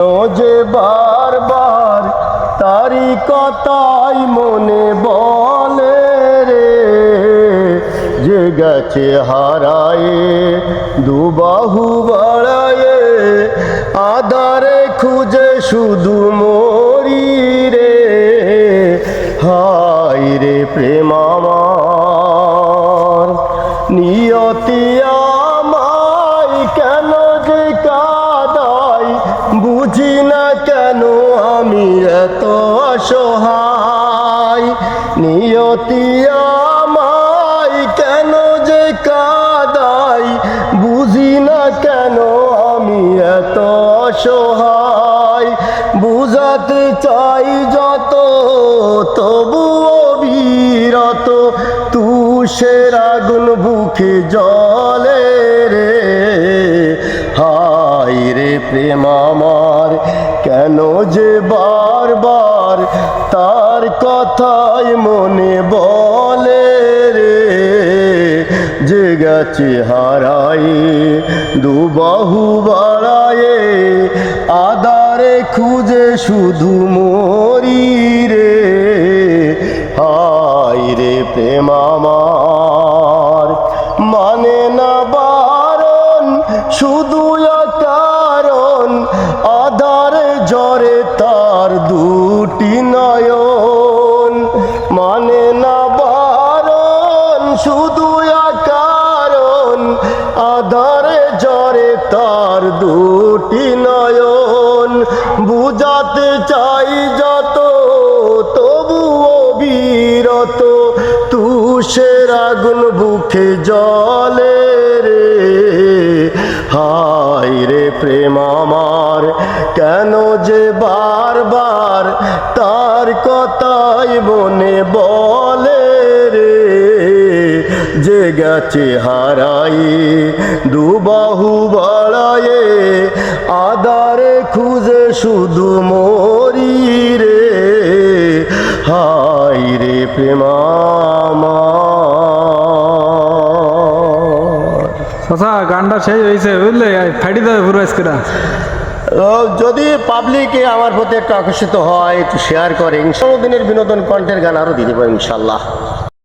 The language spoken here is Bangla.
ও যে বারবার তারি কথাই মনে বলে রে, যে গেছে হারায়ে দুবাহু বাড়ায়ে, আধারে খুঁজে শুধু মরি রে। হায় রে প্রেম আমার, নিয়তি আমায় কেন যে কাঁদায়, বুঝি না কেন আমি এত অসহায়। নিয়তি আমায় কেন যে কাঁদায়, বুঝি না কেন আমি এত অসহায়। বুঝাতে চাই যত তবুও বিরত, তুষের আগুন বুকে জ্বলে রে। হায় রে প্রেম আমার, কেন যে বারবার তার কথাই মনে বলে রে, যে গেছে হারায়ে দুবাহু বাড়ায়ে, আধারে খুঁজে শুধু মরি রে। হায় রে প্রেম আমার, মানে না বারণ শুধু কারণ, আধারে জ্বরে তার দুটি নয়ন। মানে না বারণ শুধু কারণ, আধারে জ্বরে তার দুটি নয়ন। বুঝাতে চাই যত তবুও বিরত, তুষের আগুন বুকে জ্বলে রে। হায় রে প্রেম আমার, কেন যে বারবার তার কথাই মনে বলে রে, যে গেছে হারায়ে দুবাহু বাড়ায়ে, আধারে খুঁজে শুধু মরি রে। হায় রে প্রেম আমার। আচ্ছা, গানটা শেষ হয়েছে বুঝলে, ফাইটি দেবে পুরো আজকে। যদি পাবলিকে আমার প্রতি একটু আকর্ষিত হয়, একটু শেয়ার করে, দিনের বিনোদন কন্টেন্ট গান আরও দিতে পারি ইনশাল্লাহ।